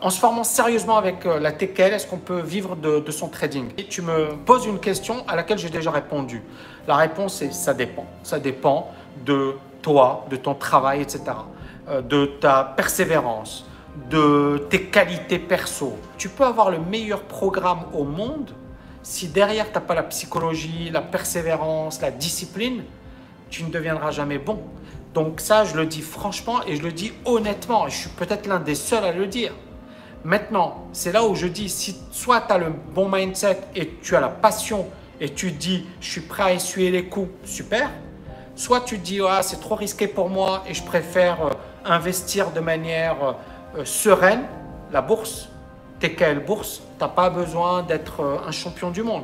En se formant sérieusement avec la TKL, est-ce qu'on peut vivre de son trading? Et tu me poses une question à laquelle j'ai déjà répondu. La réponse est ça dépend. Ça dépend de toi, de ton travail, etc. De ta persévérance, de tes qualités perso. Tu peux avoir le meilleur programme au monde, si derrière tu n'as pas la psychologie, la persévérance, la discipline, tu ne deviendras jamais bon. Donc ça, je le dis franchement et je le dis honnêtement. Et je suis peut-être l'un des seuls à le dire. Maintenant, c'est là où je dis, si soit tu as le bon mindset et tu as la passion et tu dis, je suis prêt à essuyer les coups, super. Soit tu te dis, ah, c'est trop risqué pour moi et je préfère investir de manière sereine. La bourse, TKL Bourse, tu n'as pas besoin d'être un champion du monde.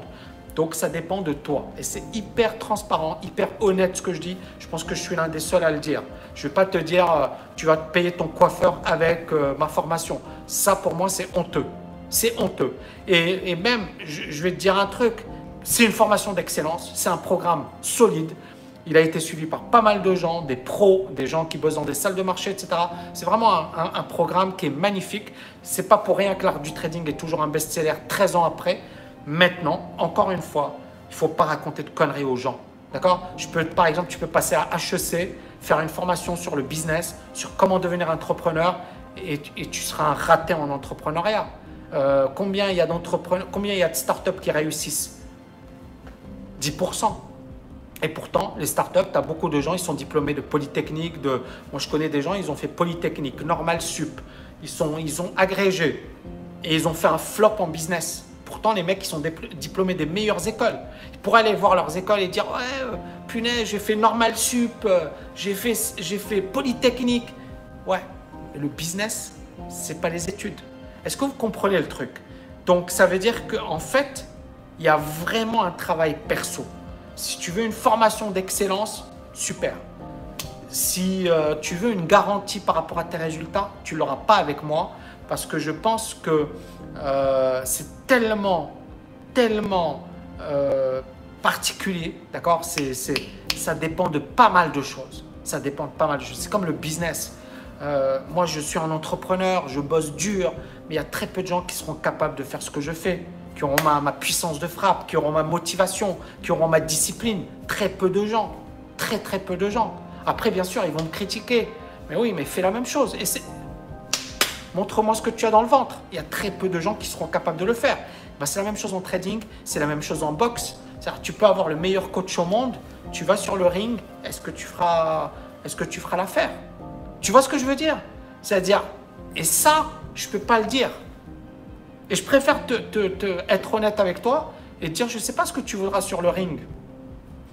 Donc, ça dépend de toi. Et c'est hyper transparent, hyper honnête ce que je dis. Je pense que je suis l'un des seuls à le dire. Je ne vais pas te dire, tu vas te payer ton coiffeur avec ma formation. Ça, pour moi, c'est honteux. C'est honteux. Et même, je vais te dire un truc. C'est une formation d'excellence. C'est un programme solide. Il a été suivi par pas mal de gens, des pros, des gens qui bossent dans des salles de marché, etc. C'est vraiment un programme qui est magnifique. Ce n'est pas pour rien que l'art du trading est toujours un best-seller 13 ans après. Maintenant, encore une fois, il ne faut pas raconter de conneries aux gens. D'accord? Par exemple, tu peux passer à HEC, faire une formation sur le business, sur comment devenir entrepreneur et tu seras un raté en entrepreneuriat. Combien il y a d'entrepreneurs, combien il y a de startups qui réussissent? 10%. Et pourtant, les startups, tu as beaucoup de gens, ils sont diplômés de Polytechnique. Moi, je connais des gens, ils ont fait Polytechnique, Normal Sup. Ils ont agrégé et ils ont fait un flop en business. Pourtant, les mecs, ils sont diplômés des meilleures écoles. Ils pourraient aller voir leurs écoles et dire « Ouais, punaise, j'ai fait Normal Sup, j'ai fait Polytechnique. » Ouais, mais le business, ce n'est pas les études. Est-ce que vous comprenez le truc? Donc, ça veut dire qu'en fait, il y a vraiment un travail perso. Si tu veux une formation d'excellence, super. Si tu veux une garantie par rapport à tes résultats, tu ne l'auras pas avec moi parce que je pense que c'est tellement particulier, d'accord? Ça dépend de pas mal de choses. Ça dépend de pas mal de choses. C'est comme le business. Moi, je suis un entrepreneur, je bosse dur, mais il y a très peu de gens qui seront capables de faire ce que je fais, qui auront ma puissance de frappe, qui auront ma motivation, qui auront ma discipline. Très peu de gens. Très peu de gens. Après, bien sûr, ils vont me critiquer. Mais oui, mais fais la même chose. Montre-moi ce que tu as dans le ventre. Il y a très peu de gens qui seront capables de le faire. Ben, c'est la même chose en trading, c'est la même chose en boxe. C'est-à-dire, tu peux avoir le meilleur coach au monde, tu vas sur le ring, est-ce que tu feras l'affaire? Tu vois ce que je veux dire? C'est-à-dire, et ça, je ne peux pas le dire. Et je préfère être honnête avec toi et te dire, je ne sais pas ce que tu voudras sur le ring.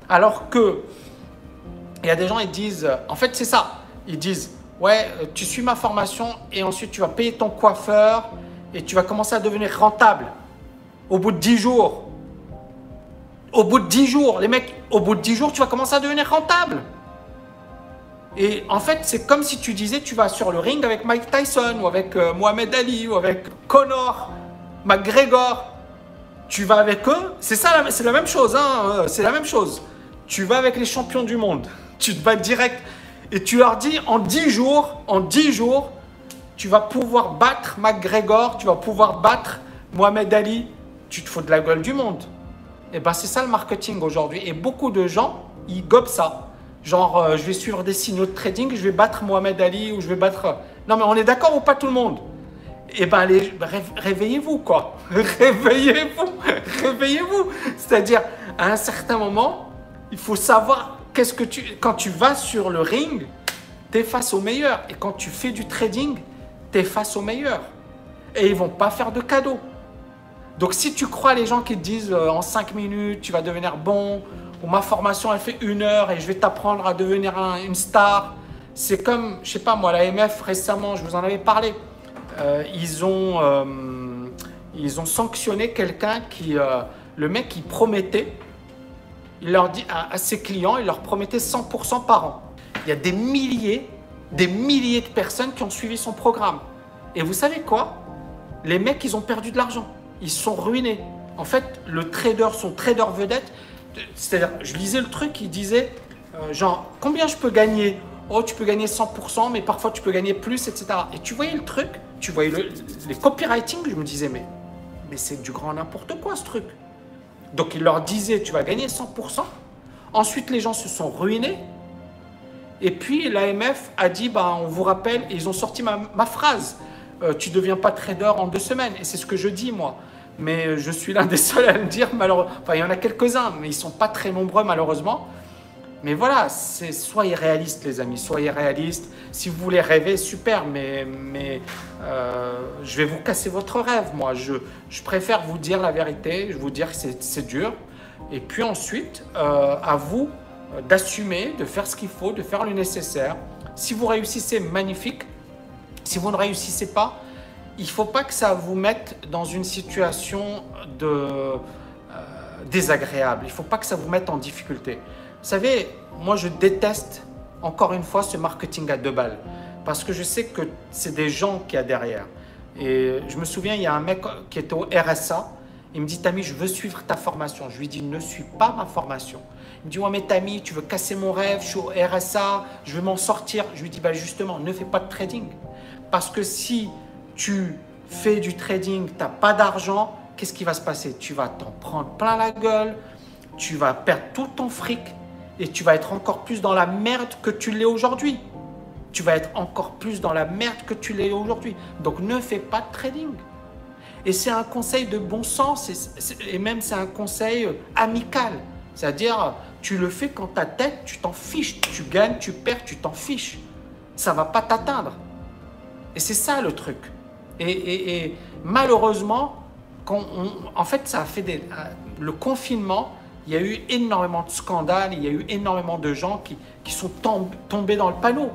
Alors que, il y a des gens, ils disent, en fait, c'est ça. Ils disent, ouais, tu suis ma formation et ensuite tu vas payer ton coiffeur et tu vas commencer à devenir rentable. Au bout de 10 jours. Au bout de 10 jours, les mecs, au bout de 10 jours, tu vas commencer à devenir rentable. Et en fait, c'est comme si tu disais, tu vas sur le ring avec Mike Tyson ou avec Mohamed Ali ou avec Conor, McGregor. Tu vas avec eux, c'est ça, c'est la même chose, hein, c'est la même chose. Tu vas avec les champions du monde, tu te vas direct et tu leur dis en 10 jours, tu vas pouvoir battre McGregor, tu vas pouvoir battre Mohamed Ali, tu te fous de la gueule du monde. Et bien c'est ça le marketing aujourd'hui et beaucoup de gens, ils gobent ça. Genre, je vais suivre des signaux de trading, je vais battre Mohamed Ali ou je vais battre… Non mais on est d'accord ou pas tout le monde? Eh bien, réveillez-vous quoi. Réveillez-vous. C'est-à-dire, à un certain moment, il faut savoir quand tu vas sur le ring, tu es face au meilleur. Et quand tu fais du trading, tu es face au meilleur. Et ils ne vont pas faire de cadeaux. Donc, si tu crois les gens qui te disent en 5 minutes, tu vas devenir bon, ou ma formation, elle fait 1 heure et je vais t'apprendre à devenir une star. C'est comme, je sais pas moi, l'AMF récemment, je vous en avais parlé. Ils ont sanctionné quelqu'un qui, le mec, il promettait, il leur dit à ses clients, il leur promettait 100% par an. Il y a des milliers de personnes qui ont suivi son programme. Et vous savez quoi? Les mecs, ils ont perdu de l'argent. Ils se sont ruinés. En fait, son trader vedette, c'est-à-dire, je lisais le truc, il disait, genre, combien je peux gagner? Oh, tu peux gagner 100%, mais parfois tu peux gagner plus, etc. Et tu voyais le truc, tu voyais les copywriting, je me disais, mais c'est du grand n'importe quoi ce truc. Donc il leur disait, tu vas gagner 100%. Ensuite, les gens se sont ruinés. Et puis l'AMF a dit, bah, on vous rappelle, et ils ont sorti ma phrase, tu ne deviens pas trader en 2 semaines. Et c'est ce que je dis moi. Mais je suis l'un des seuls à le dire, malheureusement. Enfin, il y en a quelques-uns, mais ils ne sont pas très nombreux malheureusement. Mais voilà, soyez réalistes les amis, soyez réalistes. Si vous voulez rêver, super, mais je vais vous casser votre rêve. Moi, je préfère vous dire la vérité, je vous dire que c'est dur. Et puis ensuite, à vous d'assumer, de faire ce qu'il faut, de faire le nécessaire. Si vous réussissez, magnifique. Si vous ne réussissez pas, il ne faut pas que ça vous mette dans une situation désagréable. Il ne faut pas que ça vous mette en difficulté. Vous savez, moi je déteste encore une fois ce marketing à 2 balles parce que je sais que c'est des gens qu'il y a derrière. Et je me souviens, il y a un mec qui était au RSA, il me dit « Tammy, je veux suivre ta formation ». Je lui dis « Ne suis pas ma formation ». Il me dit « Ouais mais Tammy, tu veux casser mon rêve, je suis au RSA, je veux m'en sortir ». Je lui dis bah, « Justement, ne fais pas de trading parce que si tu fais du trading, tu n'as pas d'argent, qu'est-ce qui va se passer? Tu vas t'en prendre plein la gueule, tu vas perdre tout ton fric. Et tu vas être encore plus dans la merde que tu l'es aujourd'hui. Tu vas être encore plus dans la merde que tu l'es aujourd'hui. Donc ne fais pas de trading. Et c'est un conseil de bon sens et même c'est un conseil amical. C'est-à-dire, tu le fais quand ta tête, tu t'en fiches. Tu gagnes, tu perds, tu t'en fiches. Ça ne va pas t'atteindre. Et c'est ça le truc. Et malheureusement, en fait, ça a fait le confinement. Il y a eu énormément de scandales, il y a eu énormément de gens qui sont tombés dans le panneau.